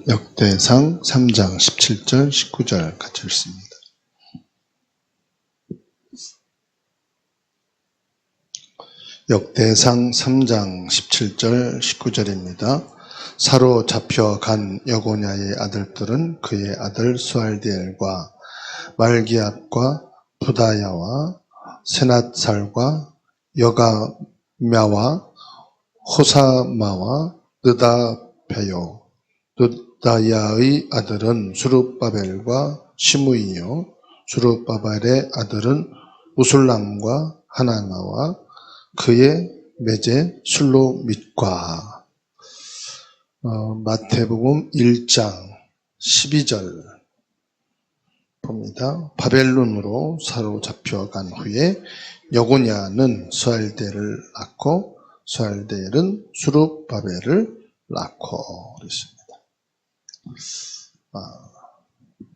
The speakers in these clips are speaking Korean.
역대상 3장 17절 19절 같이 읽습니다. 역대상 3장 17절 19절입니다. 사로잡혀간 여고냐의 아들들은 그의 아들 스알디엘과 말기압과 부다야와 세낫살과 여가мя와 호사마와 느다베요. 느다야의 아들은 수룹바벨과 시므이요. 수룹바벨의 아들은 우술람과 하나나와 그의 매제 술로밋과. 마태복음 1장 12절 봅니다. 바벨론으로 사로잡혀간 후에 여고냐는 스알디엘을 낳고 스알디엘은 수룹바벨을 낳고 그랬습니다.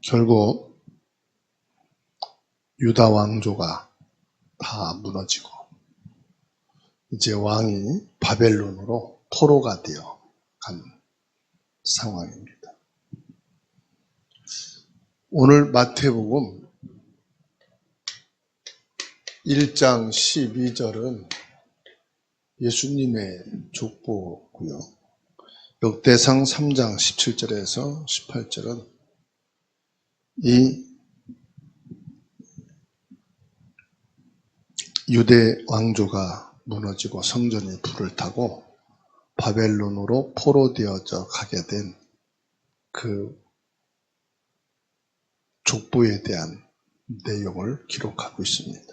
결국 유다 왕조가 다 무너지고 이제 왕이 바벨론으로 포로가 되어 간 상황입니다. 오늘 마태복음 1장 12절은 예수님의 족보고요. 역대상 3장 17절에서 18절은 이 유대 왕조가 무너지고 성전이 불을 타고 바벨론으로 포로되어져 가게 된 그 족보에 대한 내용을 기록하고 있습니다.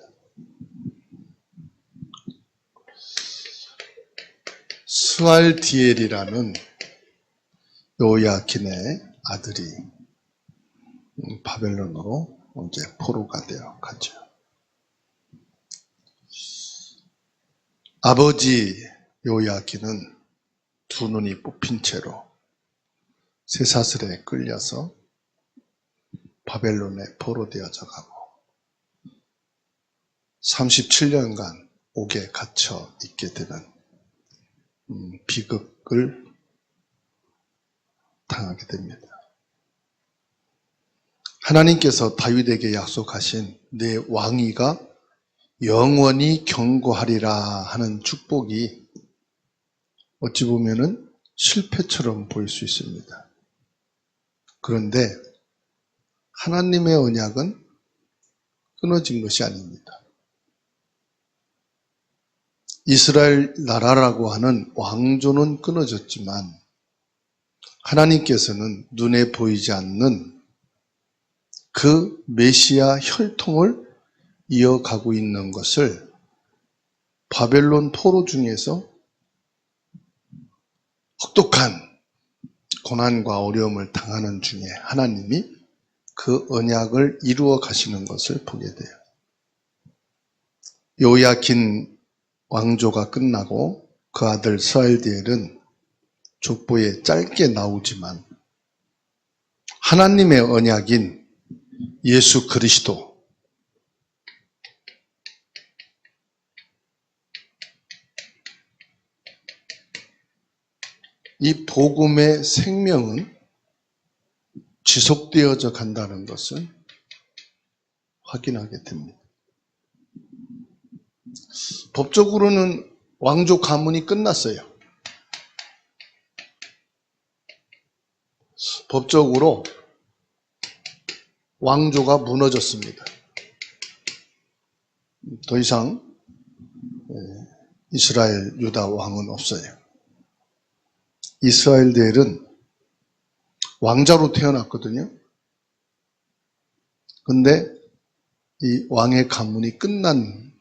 스알디엘이라는 요야긴의 아들이 바벨론으로 이제 포로가 되어 갔죠. 아버지 요야긴은 두 눈이 뽑힌 채로 쇠사슬에 끌려서 바벨론에 포로되어져 가고 37년간 옥에 갇혀 있게 되는 비극을 당하게 됩니다. 하나님께서 다윗에게 약속하신 내 왕위가 영원히 경고하리라 하는 축복이 어찌 보면은 실패처럼 보일 수 있습니다. 그런데 하나님의 언약은 끊어진 것이 아닙니다. 이스라엘 나라라고 하는 왕조는 끊어졌지만 하나님께서는 눈에 보이지 않는 그 메시아 혈통을 이어가고 있는 것을 바벨론 포로 중에서 혹독한 고난과 어려움을 당하는 중에 하나님이 그 언약을 이루어 가시는 것을 보게 돼요. 요야긴 왕조가 끝나고 그 아들 스알디엘은 족보에 짧게 나오지만 하나님의 언약인 예수 그리스도, 이 복음의 생명은 지속되어져 간다는 것을 확인하게 됩니다. 법적으로는 왕조 가문이 끝났어요. 법적으로 왕조가 무너졌습니다. 더 이상 이스라엘 유다 왕은 없어요. 이스라엘들은 왕자로 태어났거든요. 근데 이 왕의 가문이 끝난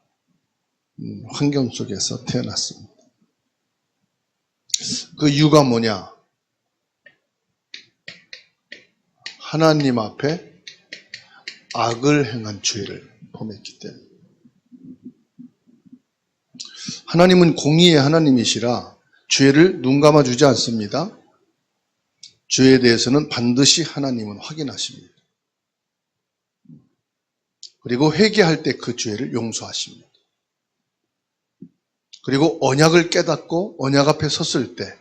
환경 속에서 태어났습니다. 그 이유가 뭐냐? 하나님 앞에 악을 행한 죄를 범했기 때문에. 하나님은 공의의 하나님이시라 죄를 눈 감아주지 않습니다. 죄에 대해서는 반드시 하나님은 확인하십니다. 그리고 회개할 때 그 죄를 용서하십니다. 그리고 언약을 깨닫고 언약 앞에 섰을 때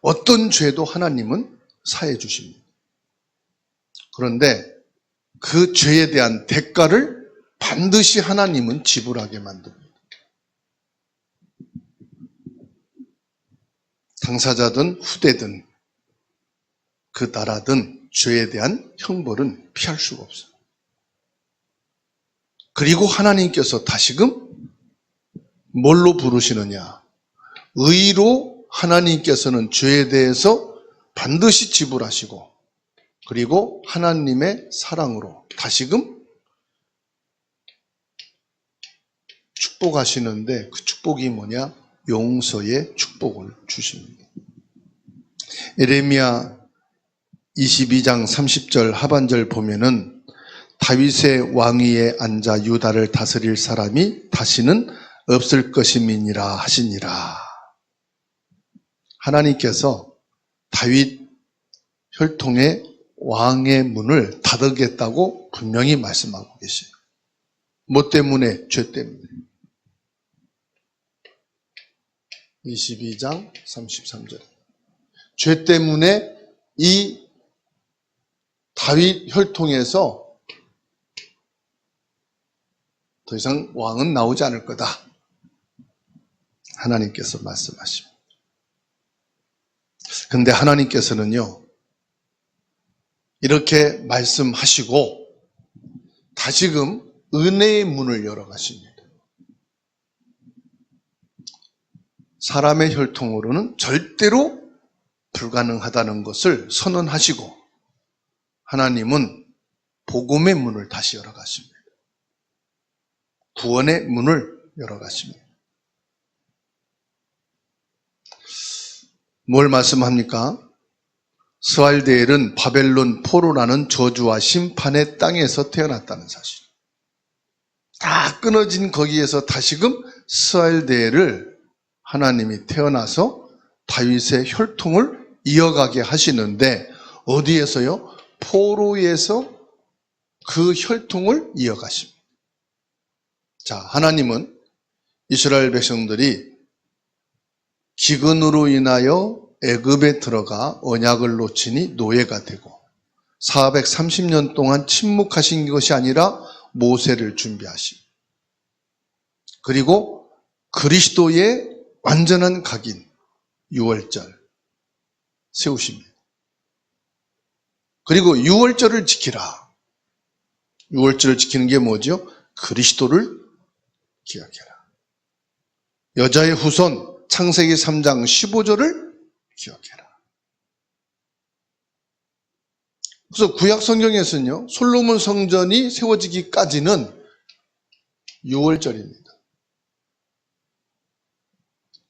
어떤 죄도 하나님은 사해 주십니다. 그런데 그 죄에 대한 대가를 반드시 하나님은 지불하게 만듭니다. 당사자든 후대든 그 나라든 죄에 대한 형벌은 피할 수가 없어요. 그리고 하나님께서 다시금 뭘로 부르시느냐? 의로 하나님께서는 죄에 대해서 반드시 지불하시고, 그리고 하나님의 사랑으로 다시금 축복하시는데, 그 축복이 뭐냐? 용서의 축복을 주십니다. 예레미야 22장 30절 하반절 보면은 다윗의 왕위에 앉아 유다를 다스릴 사람이 다시는 없을 것임이니라 하시니라. 하나님께서 다윗 혈통의 왕의 문을 닫겠다고 분명히 말씀하고 계세요. 뭐 때문에? 죄 때문에. 22장 33절. 죄 때문에 이 다윗 혈통에서 더 이상 왕은 나오지 않을 거다. 하나님께서 말씀하십니다. 그런데 하나님께서는요, 이렇게 말씀하시고 다시금 은혜의 문을 열어가십니다. 사람의 혈통으로는 절대로 불가능하다는 것을 선언하시고, 하나님은 복음의 문을 다시 열어가십니다. 구원의 문을 열어가십니다. 뭘 말씀합니까? 스알데엘은 바벨론 포로라는 저주와 심판의 땅에서 태어났다는 사실. 다 끊어진 거기에서 다시금 스알데엘을 하나님이 태어나서 다윗의 혈통을 이어가게 하시는데, 어디에서요? 포로에서 그 혈통을 이어가십니다. 자, 하나님은 이스라엘 백성들이 기근으로 인하여 애굽에 들어가 언약을 놓치니 노예가 되고 430년 동안 침묵하신 것이 아니라 모세를 준비하시고, 그리고 그리스도의 완전한 각인 유월절 세우십니다. 그리고 유월절을 지키라. 유월절을 지키는 게 뭐죠? 그리스도를 기억해라. 여자의 후손 창세기 3장 15절을 기억해라. 그래서 구약 성경에서는요, 솔로몬 성전이 세워지기까지는 유월절입니다.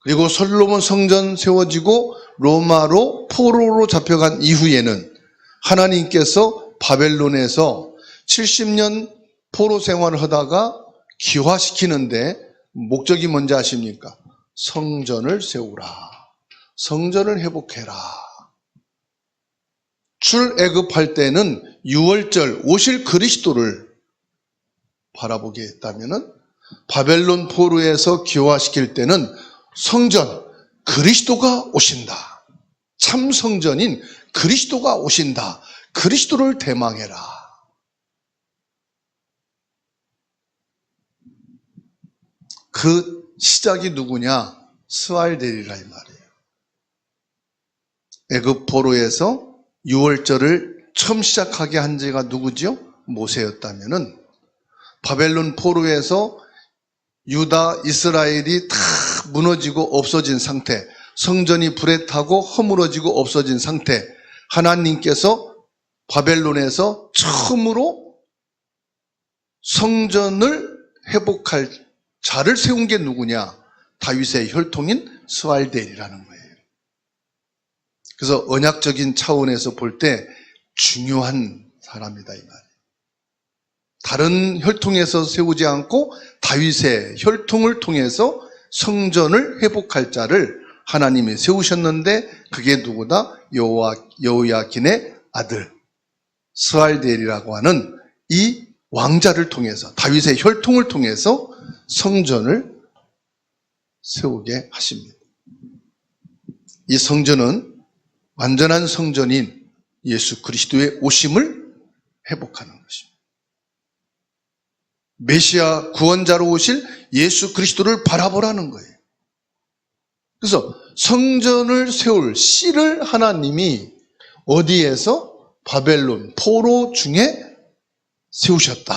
그리고 솔로몬 성전 세워지고 로마로 포로로 잡혀간 이후에는 하나님께서 바벨론에서 70년 포로 생활을 하다가 귀화시키는데 목적이 뭔지 아십니까? 성전을 세우라. 성전을 회복해라. 출애굽할 때는 유월절 오실 그리스도를 바라보게 했다면은 바벨론 포로에서 귀화시킬 때는 성전 그리스도가 오신다. 참 성전인 그리스도가 오신다. 그리스도를 대망해라. 그 시작이 누구냐? 스알델이라 이 말이에요. 애굽 포로에서 유월절을 처음 시작하게 한 자가 누구죠? 모세였다면은 바벨론 포로에서 유다, 이스라엘이 다 무너지고 없어진 상태, 성전이 불에 타고 허물어지고 없어진 상태, 하나님께서 바벨론에서 처음으로 성전을 회복할 자를 세운 게 누구냐? 다윗의 혈통인 스알델이라는 거예요. 그래서 언약적인 차원에서 볼 때 중요한 사람이다 이 말이에요. 다른 혈통에서 세우지 않고 다윗의 혈통을 통해서 성전을 회복할 자를 하나님이 세우셨는데, 그게 누구다? 여호야긴의 아들 스알델이라고 하는 이 왕자를 통해서, 다윗의 혈통을 통해서 성전을 세우게 하십니다. 이 성전은 완전한 성전인 예수 그리스도의 오심을 회복하는 것입니다. 메시아 구원자로 오실 예수 그리스도를 바라보라는 거예요. 그래서 성전을 세울 씨를 하나님이 어디에서? 바벨론 포로 중에 세우셨다.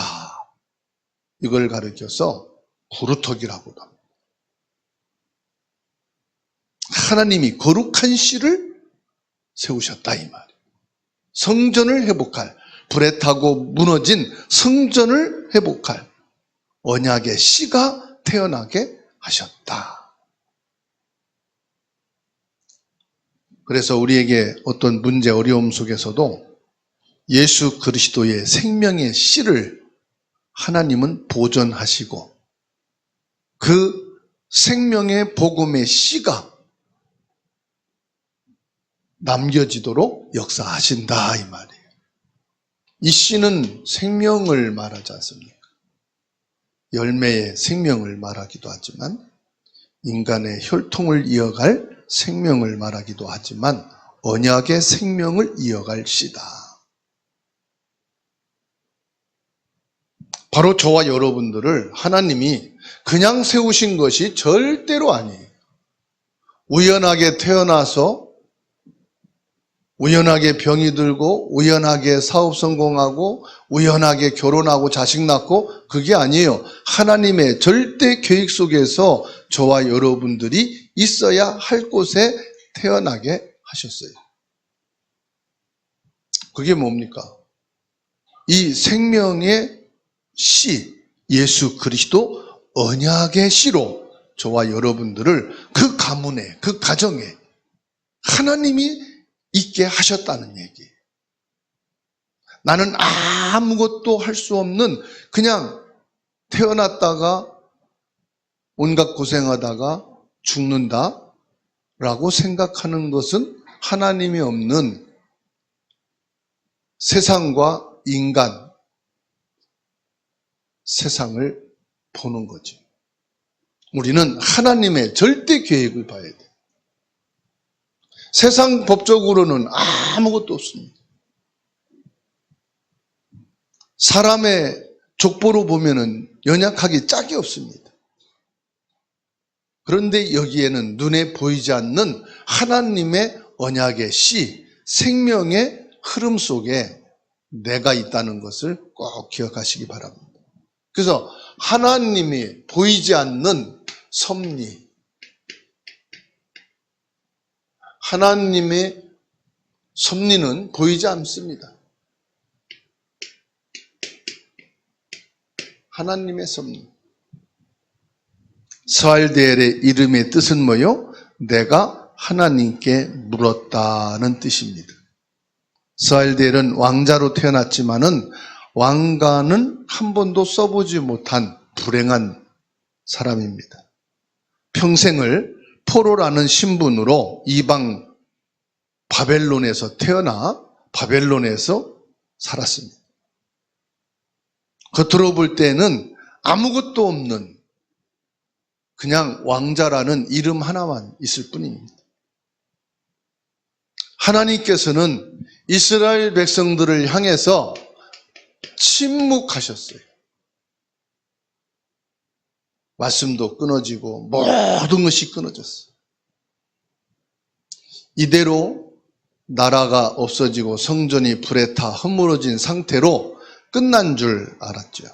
이걸 가르쳐서 구루터기라고도 합니다. 하나님이 거룩한 씨를 세우셨다 이 말이에요. 성전을 회복할, 불에 타고 무너진 성전을 회복할 언약의 씨가 태어나게 하셨다. 그래서 우리에게 어떤 문제, 어려움 속에서도 예수 그리스도의 생명의 씨를 하나님은 보존하시고 그 생명의 복음의 씨가 남겨지도록 역사하신다 이 말이에요. 이 씨는 생명을 말하지 않습니까? 열매의 생명을 말하기도 하지만 인간의 혈통을 이어갈 생명을 말하기도 하지만 언약의 생명을 이어갈 씨다. 바로 저와 여러분들을 하나님이 그냥 세우신 것이 절대로 아니에요. 우연하게 태어나서 우연하게 병이 들고 우연하게 사업 성공하고 우연하게 결혼하고 자식 낳고 그게 아니에요. 하나님의 절대 계획 속에서 저와 여러분들이 있어야 할 곳에 태어나게 하셨어요. 그게 뭡니까? 이 생명의 씨, 예수 그리스도 언약의 씨로 저와 여러분들을 그 가문에, 그 가정에 하나님이 있게 하셨다는 얘기예요. 나는 아무것도 할 수 없는 그냥 태어났다가 온갖 고생하다가 죽는다라고 생각하는 것은 하나님이 없는 세상과 인간, 세상을 보는 거죠. 우리는 하나님의 절대 계획을 봐야 돼요. 세상 법적으로는 아무것도 없습니다. 사람의 족보로 보면은 연약하기 짝이 없습니다. 그런데 여기에는 눈에 보이지 않는 하나님의 언약의 씨, 생명의 흐름 속에 내가 있다는 것을 꼭 기억하시기 바랍니다. 그래서 하나님이 보이지 않는 섭리, 하나님의 섭리는 보이지 않습니다. 하나님의 섭리. 스알디엘의 이름의 뜻은 뭐요? 내가 하나님께 물었다는 뜻입니다. 스알디엘은 왕자로 태어났지만은 왕관은 한 번도 써보지 못한 불행한 사람입니다. 평생을 포로라는 신분으로 이방 바벨론에서 태어나 바벨론에서 살았습니다. 겉으로 볼 때는 아무것도 없는 그냥 왕자라는 이름 하나만 있을 뿐입니다. 하나님께서는 이스라엘 백성들을 향해서 침묵하셨어요. 말씀도 끊어지고 모든 것이 끊어졌어요. 이대로 나라가 없어지고 성전이 불에 타 허물어진 상태로 끝난 줄 알았죠.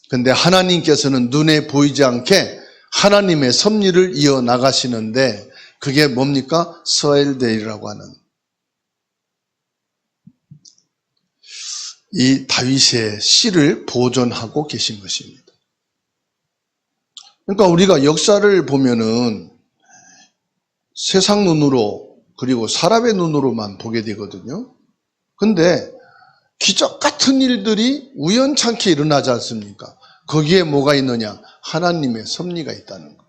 근데 하나님께서는 눈에 보이지 않게 하나님의 섭리를 이어나가시는데 그게 뭡니까? 스알디엘이라고 하는 이 다윗의 씨를 보존하고 계신 것입니다. 그러니까 우리가 역사를 보면은 세상 눈으로 그리고 사람의 눈으로만 보게 되거든요. 근데 기적 같은 일들이 우연찮게 일어나지 않습니까? 거기에 뭐가 있느냐? 하나님의 섭리가 있다는 거.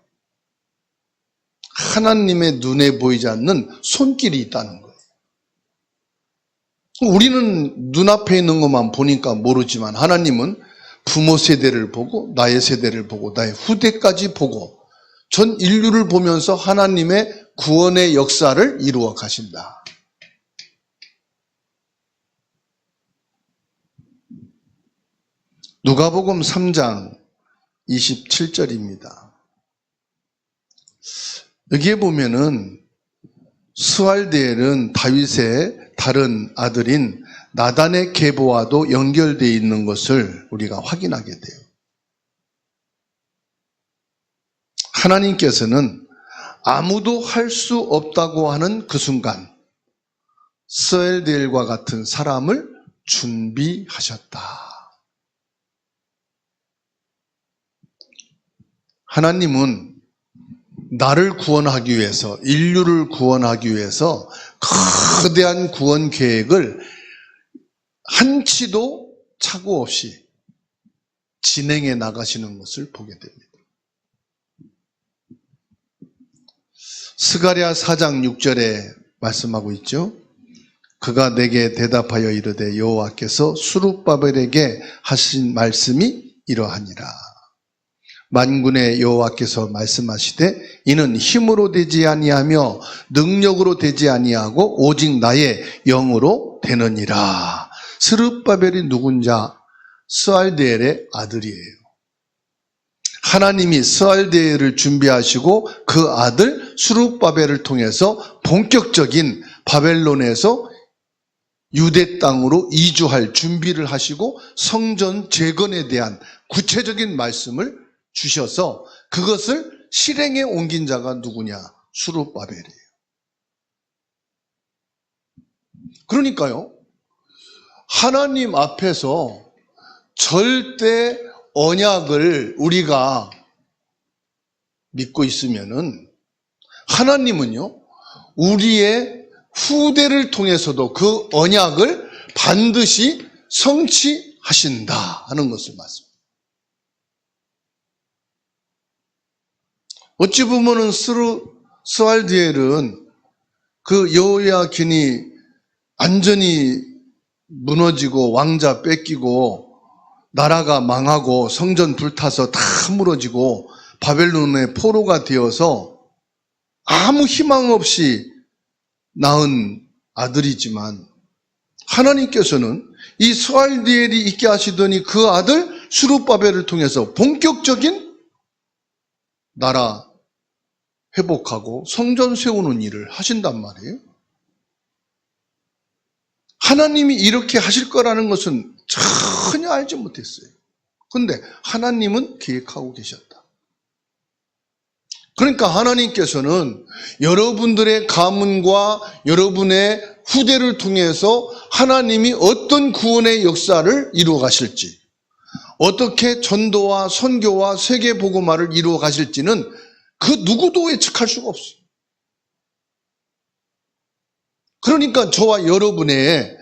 하나님의 눈에 보이지 않는 손길이 있다는 거예요. 우리는 눈앞에 있는 것만 보니까 모르지만 하나님은 부모 세대를 보고 나의 세대를 보고 나의 후대까지 보고 전 인류를 보면서 하나님의 구원의 역사를 이루어 가신다. 누가복음 3장 27절입니다. 여기에 보면은 스왈디엘은 다윗의 다른 아들인 나단의 계보와도 연결되어 있는 것을 우리가 확인하게 돼요. 하나님께서는 아무도 할 수 없다고 하는 그 순간 스왈디엘과 같은 사람을 준비하셨다. 하나님은 나를 구원하기 위해서, 인류를 구원하기 위해서 거대한 구원 계획을 한치도 착오 없이 진행해 나가시는 것을 보게 됩니다. 스가랴 4장 6절에 말씀하고 있죠. 그가 내게 대답하여 이르되 여호와께서 스룹바벨에게 하신 말씀이 이러하니라. 만군의 여호와께서 말씀하시되 이는 힘으로 되지 아니하며 능력으로 되지 아니하고 오직 나의 영으로 되느니라. 스룹바벨이 누군자? 스알디엘의 아들이에요. 하나님이 스알디엘을 준비하시고 그 아들 스룹바벨을 통해서 본격적인 바벨론에서 유대 땅으로 이주할 준비를 하시고 성전 재건에 대한 구체적인 말씀을 주셔서 그것을 실행에 옮긴 자가 누구냐? 스룹바벨이에요. 그러니까요, 하나님 앞에서 절대 언약을 우리가 믿고 있으면은 하나님은요, 우리의 후대를 통해서도 그 언약을 반드시 성취하신다 하는 것을 말씀합니다. 어찌 보면은 스왈디엘은 그 여호야긴이 완전히 무너지고 왕자 뺏기고 나라가 망하고 성전 불타서 다 무너지고 바벨론의 포로가 되어서 아무 희망 없이 낳은 아들이지만 하나님께서는 이 스왈디엘이 있게 하시더니 그 아들 스룹바벨을 통해서 본격적인 나라 회복하고 성전 세우는 일을 하신단 말이에요. 하나님이 이렇게 하실 거라는 것은 전혀 알지 못했어요. 그런데 하나님은 계획하고 계셨다. 그러니까 하나님께서는 여러분들의 가문과 여러분의 후대를 통해서 하나님이 어떤 구원의 역사를 이루어 가실지, 어떻게 전도와 선교와 세계 복음화를 이루어 가실지는 그 누구도 예측할 수가 없어요. 그러니까 저와 여러분의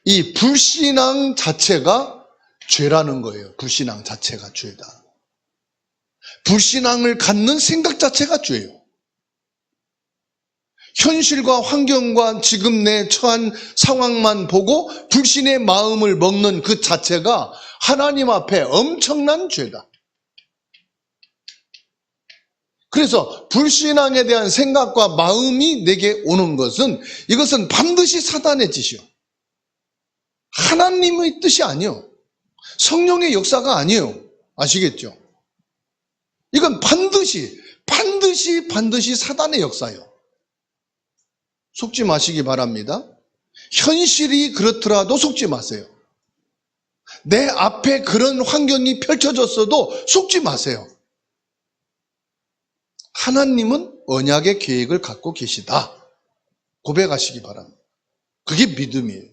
이 불신앙 자체가 죄라는 거예요. 불신앙 자체가 죄다. 불신앙을 갖는 생각 자체가 죄예요. 현실과 환경과 지금 내 처한 상황만 보고 불신의 마음을 먹는 그 자체가 하나님 앞에 엄청난 죄다. 그래서 불신앙에 대한 생각과 마음이 내게 오는 것은 이것은 반드시 사단의 짓이요. 하나님의 뜻이 아니요. 성령의 역사가 아니에요. 아시겠죠? 이건 반드시 사단의 역사예요. 속지 마시기 바랍니다. 현실이 그렇더라도 속지 마세요. 내 앞에 그런 환경이 펼쳐졌어도 속지 마세요. 하나님은 언약의 계획을 갖고 계시다. 고백하시기 바랍니다. 그게 믿음이에요.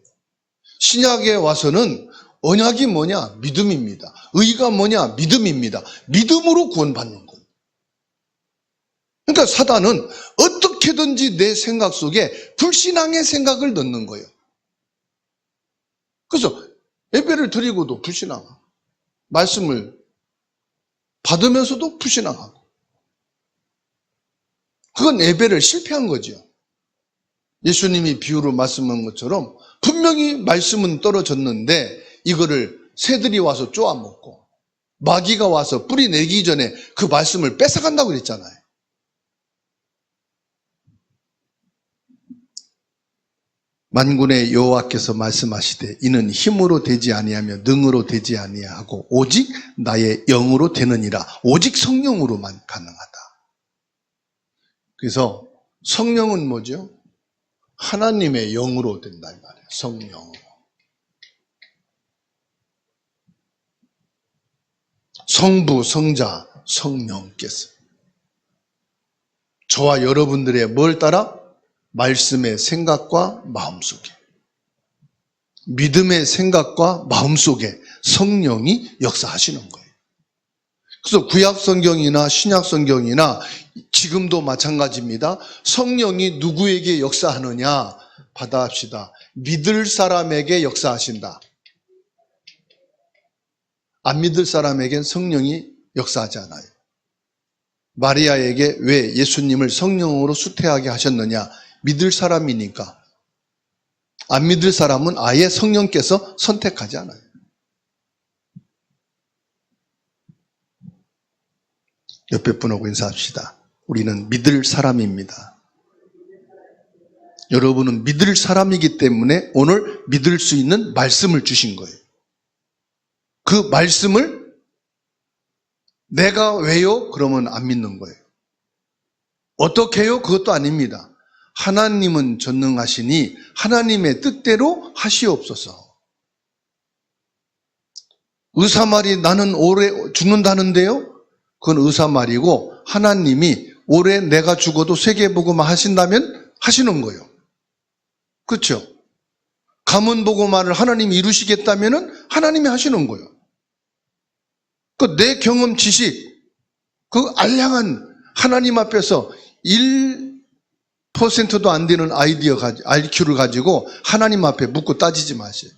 신약에 와서는 언약이 뭐냐? 믿음입니다. 의가 뭐냐? 믿음입니다. 믿음으로 구원받는 거예요. 그러니까 사단은 어떻게든지 내 생각 속에 불신앙의 생각을 넣는 거예요. 그래서 예배를 드리고도 불신앙하고, 말씀을 받으면서도 불신앙하고, 그건 예배를 실패한 거죠. 예수님이 비유로 말씀한 것처럼 분명히 말씀은 떨어졌는데 이거를 새들이 와서 쪼아먹고 마귀가 와서 뿌리 내기 전에 그 말씀을 뺏어간다고 그랬잖아요. 만군의 여호와께서 말씀하시되 이는 힘으로 되지 아니하며 능으로 되지 아니하고 오직 나의 영으로 되느니라. 오직 성령으로만 가능하다. 그래서 성령은 뭐죠? 하나님의 영으로 된다 이 말이에요. 성령으로. 성부, 성자, 성령께서 저와 여러분들의 뭘 따라? 말씀의 생각과 마음속에, 믿음의 생각과 마음속에 성령이 역사하시는 거예요. 그래서 구약성경이나 신약성경이나 지금도 마찬가지입니다. 성령이 누구에게 역사하느냐? 받아합시다. 믿을 사람에게 역사하신다. 안 믿을 사람에겐 성령이 역사하지 않아요. 마리아에게 왜 예수님을 성령으로 수태하게 하셨느냐? 믿을 사람이니까. 안 믿을 사람은 아예 성령께서 선택하지 않아요. 옆에 분하고 인사합시다. 우리는 믿을 사람입니다. 여러분은 믿을 사람이기 때문에 오늘 믿을 수 있는 말씀을 주신 거예요. 그 말씀을 내가 왜요? 그러면 안 믿는 거예요. 어떻게 해요? 그것도 아닙니다. 하나님은 전능하시니 하나님의 뜻대로 하시옵소서. 의사말이 나는 올해 죽는다는데요? 그건 의사말이고 하나님이 올해 내가 죽어도 세계복음화 하신다면 하시는 거예요. 그렇죠? 가문복음화를 하나님이 이루시겠다면 하나님이 하시는 거예요. 그 내 경험 지식, 그 알량한 하나님 앞에서 1%도 안 되는 IQ를 가지고 하나님 앞에 묻고 따지지 마세요.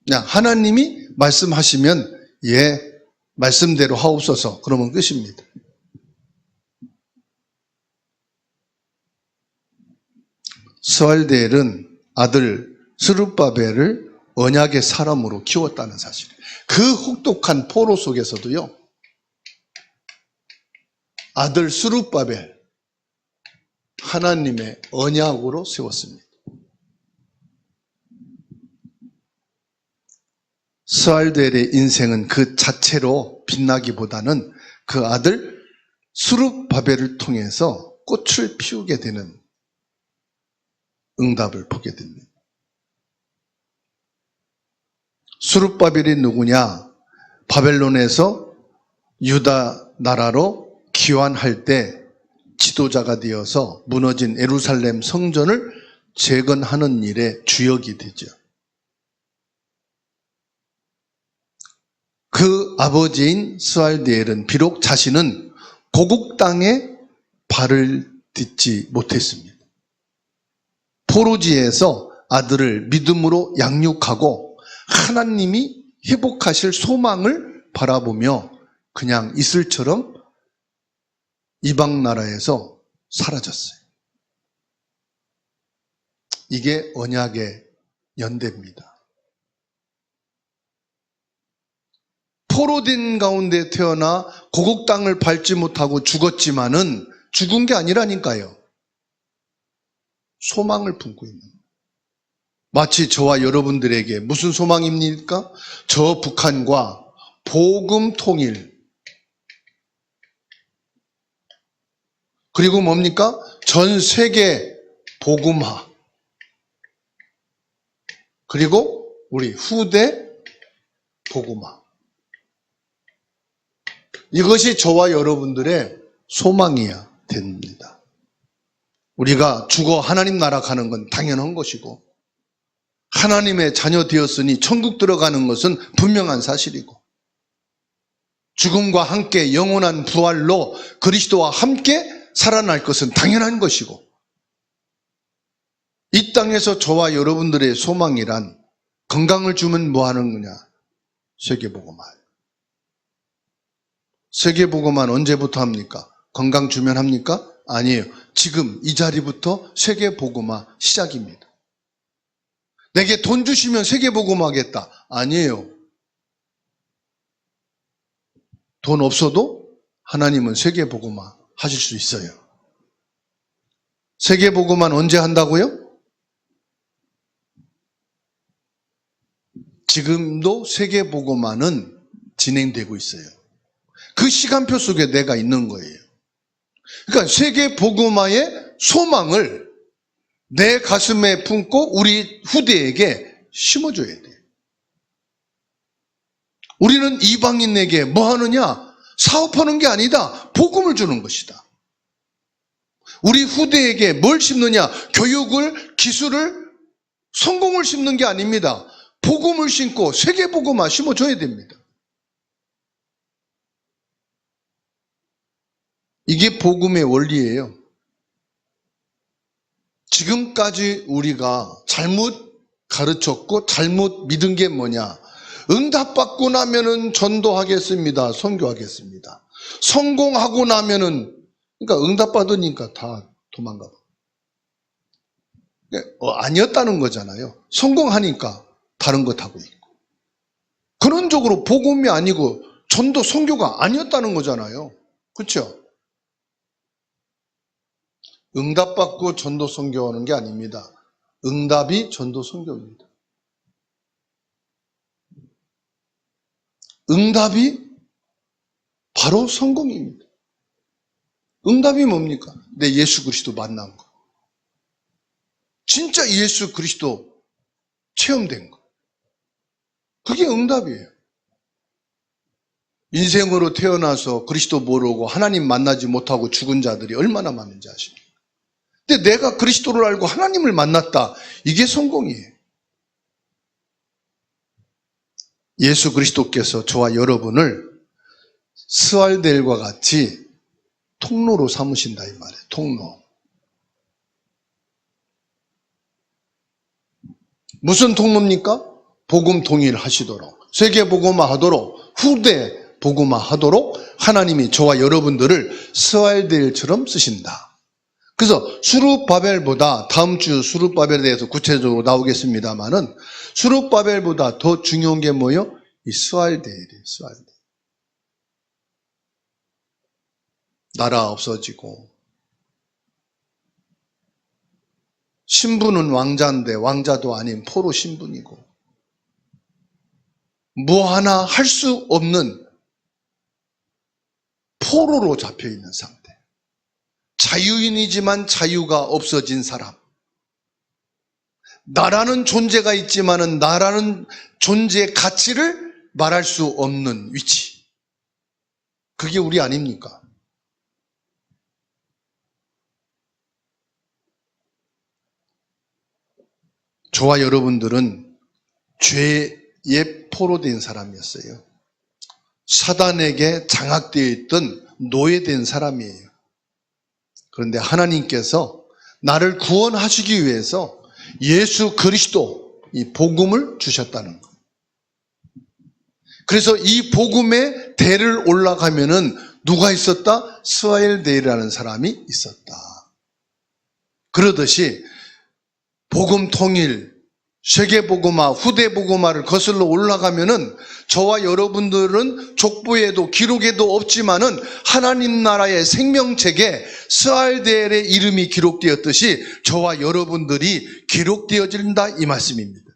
그냥 하나님이 말씀하시면 예, 말씀대로 하옵소서. 그러면 끝입니다. 스왈데엘은 아들 스룹바벨을 언약의 사람으로 키웠다는 사실. 그 혹독한 포로 속에서도요, 아들 스룹바벨 하나님의 언약으로 세웠습니다. 스왈데엘의 인생은 그 자체로 빛나기보다는 그 아들 스룹바벨을 통해서 꽃을 피우게 되는 응답을 보게 됩니다. 스룹바벨이 누구냐? 바벨론에서 유다 나라로 귀환할 때 지도자가 되어서 무너진 예루살렘 성전을 재건하는 일에 주역이 되죠. 그 아버지인 스왈디엘은 비록 자신은 고국 땅에 발을 딛지 못했습니다. 포로지에서 아들을 믿음으로 양육하고 하나님이 회복하실 소망을 바라보며 그냥 이슬처럼 이방 나라에서 사라졌어요. 이게 언약의 연대입니다. 포로된 가운데 태어나 고국 땅을 밟지 못하고 죽었지만은 죽은 게 아니라니까요. 소망을 품고 있는 거예요. 마치 저와 여러분들에게 무슨 소망입니까? 저 북한과 복음 통일, 그리고 뭡니까? 전 세계 복음화, 그리고 우리 후대 복음화. 이것이 저와 여러분들의 소망이야 됩니다. 우리가 죽어 하나님 나라 가는 건 당연한 것이고 하나님의 자녀 되었으니 천국 들어가는 것은 분명한 사실이고 죽음과 함께 영원한 부활로 그리스도와 함께 살아날 것은 당연한 것이고 이 땅에서 저와 여러분들의 소망이란 건강을 주면 뭐 하는 거냐? 세계복음화. 세계복음화는 언제부터 합니까? 건강 주면 합니까? 아니에요. 지금 이 자리부터 세계복음화 시작입니다. 내게 돈 주시면 세계복음화 하겠다. 아니에요. 돈 없어도 하나님은 세계복음화 하실 수 있어요. 세계복음화는 언제 한다고요? 지금도 세계복음화는 진행되고 있어요. 그 시간표 속에 내가 있는 거예요. 그러니까 세계복음화의 소망을 내 가슴에 품고 우리 후대에게 심어줘야 돼요. 우리는 이방인에게 뭐 하느냐? 사업하는 게 아니다. 복음을 주는 것이다. 우리 후대에게 뭘 심느냐? 교육을, 기술을, 성공을 심는 게 아닙니다. 복음을 심고 세계복음화 심어줘야 됩니다. 이게 복음의 원리예요. 지금까지 우리가 잘못 가르쳤고 잘못 믿은 게 뭐냐? 응답받고 나면은 전도하겠습니다. 선교하겠습니다. 성공하고 나면은, 그러니까 응답받으니까 다 도망가. 아니었다는 거잖아요. 성공하니까 다른 것 하고 있고. 근원적으로 복음이 아니고 전도 선교가 아니었다는 거잖아요. 그렇죠? 응답받고 전도 선교하는 게 아닙니다. 응답이 전도 선교입니다. 응답이 바로 성공입니다. 응답이 뭡니까? 내 예수 그리스도 만난 거. 진짜 예수 그리스도 체험된 거. 그게 응답이에요. 인생으로 태어나서 그리스도 모르고 하나님 만나지 못하고 죽은 자들이 얼마나 많은지 아십니까? 근데 내가 그리스도를 알고 하나님을 만났다. 이게 성공이에요. 예수 그리스도께서 저와 여러분을 스왈델과 같이 통로로 삼으신다 이 말이에요. 통로. 무슨 통로입니까? 복음 통일하시도록, 세계 복음화하도록, 후대 복음화하도록 하나님이 저와 여러분들을 스왈델처럼 쓰신다. 그래서 수룹바벨보다, 다음 주 수룹바벨에 대해서 구체적으로 나오겠습니다만은, 수룹바벨보다 더 중요한 게 뭐예요? 이 스왈델이에요. 스왈델. 나라 없어지고, 신분은 왕자인데 왕자도 아닌 포로 신분이고, 뭐 하나 할 수 없는 포로로 잡혀있는 상태. 자유인이지만 자유가 없어진 사람. 나라는 존재가 있지만은 나라는 존재의 가치를 말할 수 없는 위치. 그게 우리 아닙니까? 저와 여러분들은 죄에 포로된 사람이었어요. 사단에게 장악되어 있던 노예된 사람이에요. 그런데 하나님께서 나를 구원하시기 위해서 예수 그리스도, 이 복음을 주셨다는 것. 그래서 이 복음의 대를 올라가면은 누가 있었다? 스왈델이라는 사람이 있었다. 그러듯이 복음 통일, 세계복음화, 후대복음화를 거슬러 올라가면은 저와 여러분들은 족보에도 기록에도 없지만은 하나님 나라의 생명책에 스왈델의 이름이 기록되었듯이 저와 여러분들이 기록되어진다 이 말씀입니다.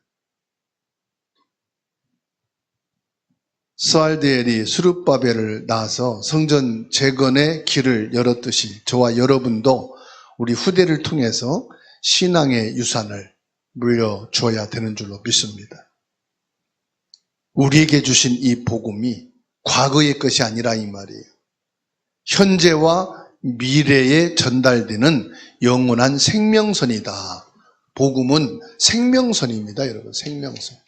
스왈델이 수룹바벨을 낳아서 성전 재건의 길을 열었듯이 저와 여러분도 우리 후대를 통해서 신앙의 유산을 물려줘야 되는 줄로 믿습니다. 우리에게 주신 이 복음이 과거의 것이 아니라 이 말이에요. 현재와 미래에 전달되는 영원한 생명선이다. 복음은 생명선입니다, 여러분. 생명선.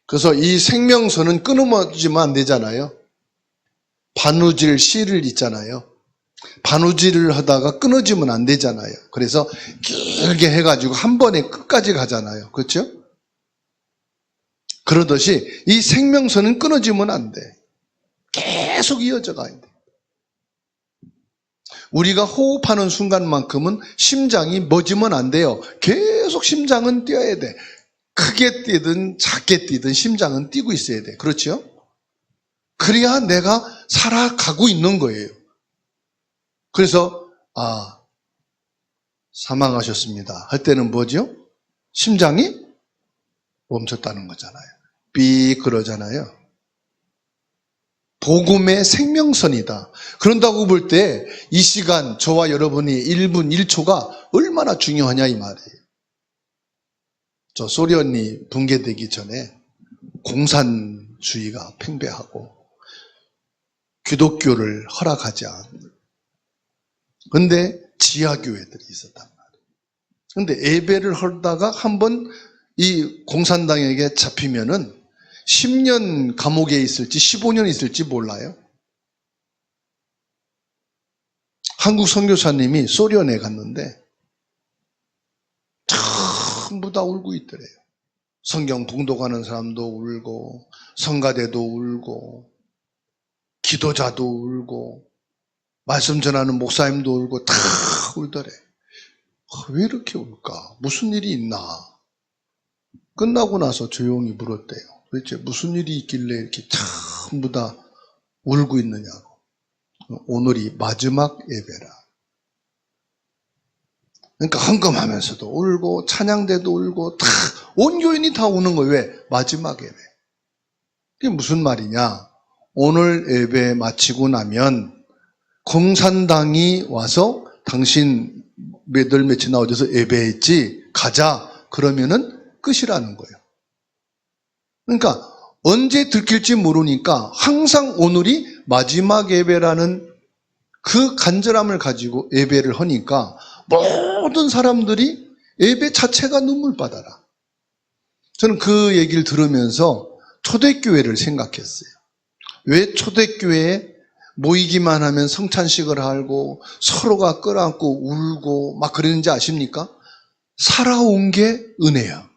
그래서 이 생명선은 끊어지면 안 되잖아요. 바느질 실을 있잖아요. 바느질을 하다가 끊어지면 안 되잖아요. 그래서 길게 해가지고 한 번에 끝까지 가잖아요. 그렇죠? 그러듯이 이 생명선은 끊어지면 안 돼. 계속 이어져 가야 돼. 우리가 호흡하는 순간만큼은 심장이 멎으면 안 돼요. 계속 심장은 뛰어야 돼. 크게 뛰든 작게 뛰든 심장은 뛰고 있어야 돼. 그렇죠? 그래야 내가 살아가고 있는 거예요. 그래서 사망하셨습니다 할 때는 뭐죠? 심장이 멈췄다는 거잖아요. 삐 그러잖아요. 복음의 생명선이다. 그런다고 볼 때 이 시간 저와 여러분이 1분 1초가 얼마나 중요하냐 이 말이에요. 저 소련이 붕괴되기 전에 공산주의가 팽배하고 기독교를 허락하지 않은, 근데 지하교회들이 있었단 말이에요. 근데 예배를 하다가 한번 이 공산당에게 잡히면은 10년 감옥에 있을지 15년 있을지 몰라요. 한국 선교사님이 소련에 갔는데 전부 다 울고 있더래요. 성경 봉독하는 사람도 울고, 성가대도 울고, 기도자도 울고, 말씀 전하는 목사님도 울고 다 울더래. 왜 이렇게 울까? 무슨 일이 있나? 끝나고 나서 조용히 물었대요. 도대체 무슨 일이 있길래 이렇게 전부 다 울고 있느냐고. 오늘이 마지막 예배라. 그러니까 헌금하면서도 울고 찬양대도 울고 다 온 교인이 다 우는 거예요. 왜? 마지막 예배. 그게 무슨 말이냐? 오늘 예배 마치고 나면 공산당이 와서 당신 몇월 며칠 나오셔서 예배했지 가자 그러면은 끝이라는 거예요. 그러니까 언제 들킬지 모르니까 항상 오늘이 마지막 예배라는 그 간절함을 가지고 예배를 하니까 모든 사람들이 예배 자체가 눈물바다라. 저는 그 얘기를 들으면서 초대교회를 생각했어요. 왜 초대교회에 모이기만 하면 성찬식을 하고 서로가 끌어안고 울고 막 그러는지 아십니까? 살아온 게 은혜야.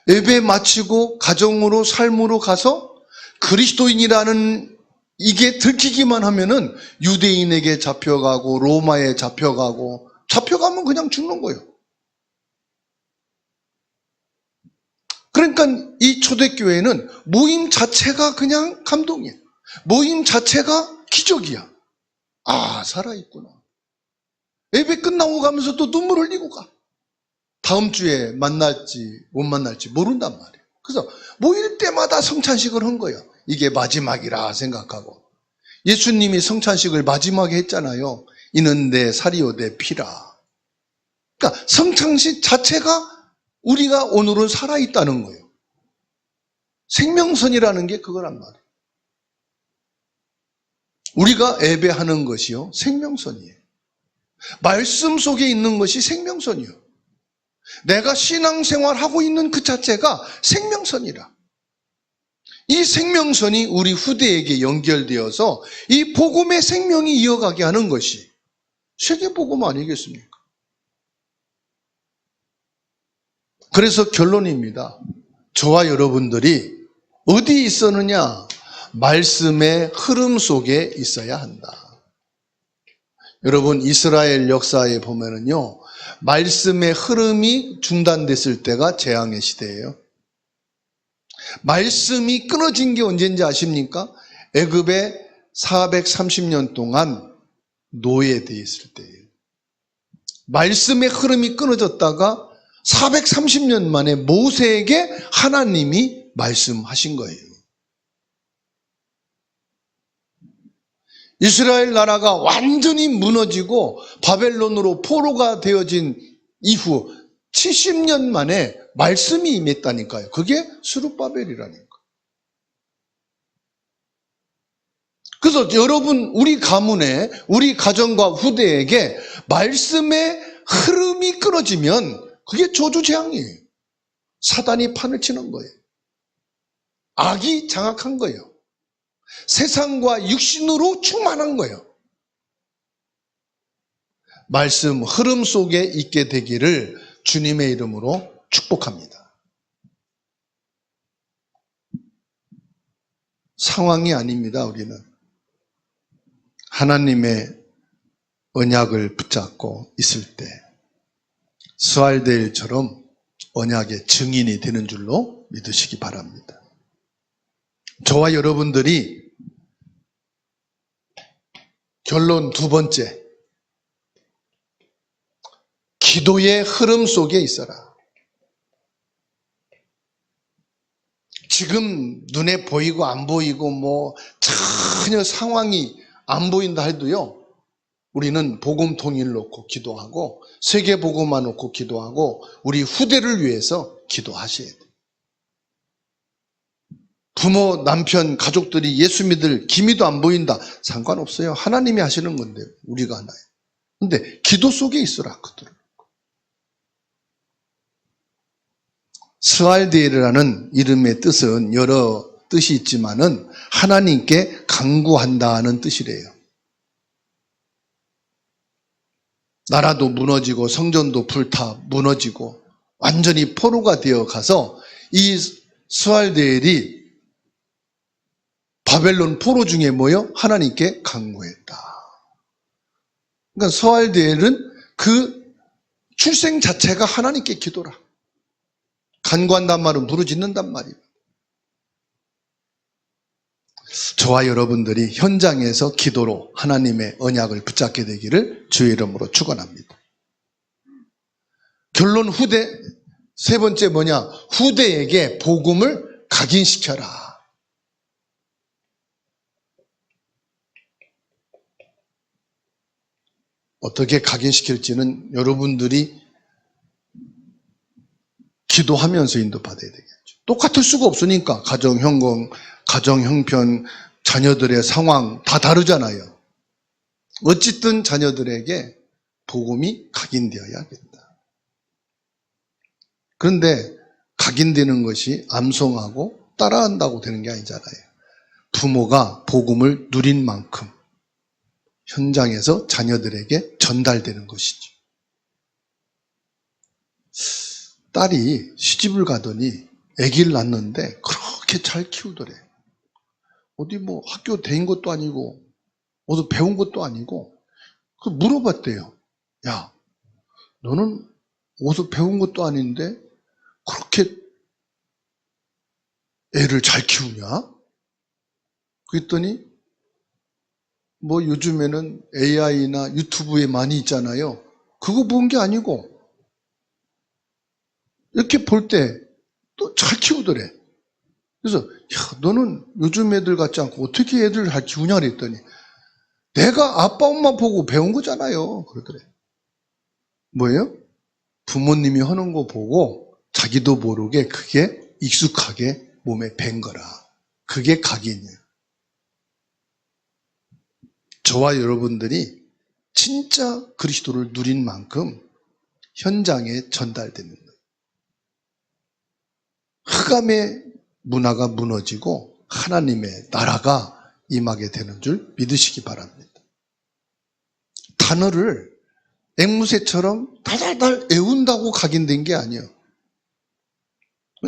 예배 마치고 가정으로 삶으로 가서 그리스도인이라는 이게 들키기만 하면은 유대인에게 잡혀가고 로마에 잡혀가고 잡혀가면 그냥 죽는 거예요. 그러니까 이 초대교회는 모임 자체가 그냥 감동이에요. 모임 자체가 기적이야. 아, 살아있구나. 예배 끝나고 가면서 또 눈물 흘리고 가. 다음 주에 만날지 못 만날지 모른단 말이에요. 그래서 모일 때마다 성찬식을 한 거예요. 이게 마지막이라 생각하고. 예수님이 성찬식을 마지막에 했잖아요. 이는 내 살이요 내 피라. 그러니까 성찬식 자체가 우리가 오늘은 살아있다는 거예요. 생명선이라는 게 그거란 말이에요. 우리가 예배하는 것이요 생명선이에요. 말씀 속에 있는 것이 생명선이요. 내가 신앙생활하고 있는 그 자체가 생명선이라. 이 생명선이 우리 후대에게 연결되어서 이 복음의 생명이 이어가게 하는 것이 세계복음 아니겠습니까? 그래서 결론입니다. 저와 여러분들이 어디 있었느냐? 말씀의 흐름 속에 있어야 한다. 여러분 이스라엘 역사에 보면은요, 말씀의 흐름이 중단됐을 때가 재앙의 시대예요. 말씀이 끊어진 게 언제인지 아십니까? 애굽에 430년 동안 노예되어 있을 때예요. 말씀의 흐름이 끊어졌다가 430년 만에 모세에게 하나님이 말씀하신 거예요. 이스라엘 나라가 완전히 무너지고 바벨론으로 포로가 되어진 이후 70년 만에 말씀이 임했다니까요. 그게 스룹바벨이라니까. 그래서 여러분 우리 가문에 우리 가정과 후대에게 말씀의 흐름이 끊어지면 그게 저주재앙이에요. 사단이 판을 치는 거예요. 악이 장악한 거예요. 세상과 육신으로 충만한 거예요. 말씀 흐름 속에 있게 되기를 주님의 이름으로 축복합니다. 상황이 아닙니다. 우리는 하나님의 언약을 붙잡고 있을 때 스왈데일처럼 언약의 증인이 되는 줄로 믿으시기 바랍니다. 저와 여러분들이 결론 두 번째, 기도의 흐름 속에 있어라. 지금 눈에 보이고 안 보이고 뭐 전혀 상황이 안 보인다 해도요, 우리는 복음 통일 놓고 기도하고 세계 복음만 놓고 기도하고 우리 후대를 위해서 기도하셔야 돼요. 부모, 남편, 가족들이 예수 믿을 기미도 안 보인다. 상관없어요. 하나님이 하시는 건데 우리가 하나요. 근데 기도 속에 있어라. 그들은. 스알디엘이라는 이름의 뜻은 여러 뜻이 있지만은 하나님께 간구한다는 뜻이래요. 나라도 무너지고 성전도 불타 무너지고 완전히 포로가 되어 가서 이 스알디엘이 바벨론 포로 중에 모여 하나님께 간구했다. 그러니까 스알디엘은 그 출생 자체가 하나님께 기도라. 간구한단 말은 부르짖는단 말이에요. 저와 여러분들이 현장에서 기도로 하나님의 언약을 붙잡게 되기를 주의 이름으로 축원합니다. 결론 후대, 세 번째 뭐냐? 후대에게 복음을 각인시켜라. 어떻게 각인시킬지는 여러분들이 기도하면서 인도받아야 되겠죠. 똑같을 수가 없으니까 가정 형편, 자녀들의 상황 다 다르잖아요. 어쨌든 자녀들에게 복음이 각인되어야겠다. 그런데 각인되는 것이 암송하고 따라한다고 되는 게 아니잖아요. 부모가 복음을 누린 만큼 현장에서 자녀들에게 전달되는 것이죠. 딸이 시집을 가더니 아기를 낳는데 그렇게 잘 키우더래. 어디 뭐 학교 다닌 것도 아니고 어디 배운 것도 아니고 그 물어봤대요. 야, 너는 어디서 배운 것도 아닌데 그렇게 애를 잘 키우냐? 그랬더니 뭐 요즘에는 AI나 유튜브에 많이 있잖아요. 그거 본 게 아니고 이렇게 볼 때 또 잘 키우더래. 그래서 야, 너는 요즘 애들 같지 않고 어떻게 애들을 잘 키우냐 그랬더니 내가 아빠 엄마 보고 배운 거잖아요. 그러더래. 뭐예요? 부모님이 하는 거 보고 자기도 모르게 그게 익숙하게 몸에 밴 거라. 그게 각인이에요. 저와 여러분들이 진짜 그리스도를 누린 만큼 현장에 전달되는 거예요. 흑암의 문화가 무너지고 하나님의 나라가 임하게 되는 줄 믿으시기 바랍니다. 단어를 앵무새처럼 달달달 애운다고 각인된 게 아니에요.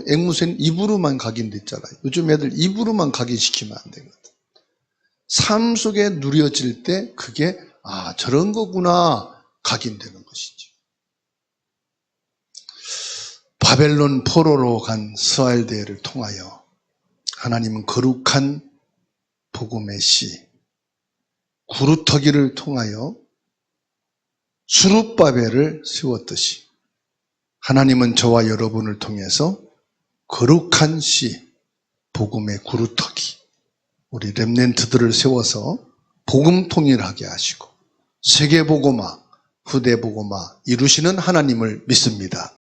앵무새는 입으로만 각인됐잖아요. 요즘 애들 입으로만 각인시키면 안 되거든. 삶 속에 누려질 때 그게 저런 거구나 각인되는 것이죠. 바벨론 포로로 간 스알디엘을 통하여 하나님은 거룩한 복음의 씨 구루터기를 통하여 수룹바벨을 세웠듯이 하나님은 저와 여러분을 통해서 거룩한 씨 복음의 구루터기 우리 렘넌트들을 세워서 복음 통일하게 하시고 세계 복음화, 후대 복음화 이루시는 하나님을 믿습니다.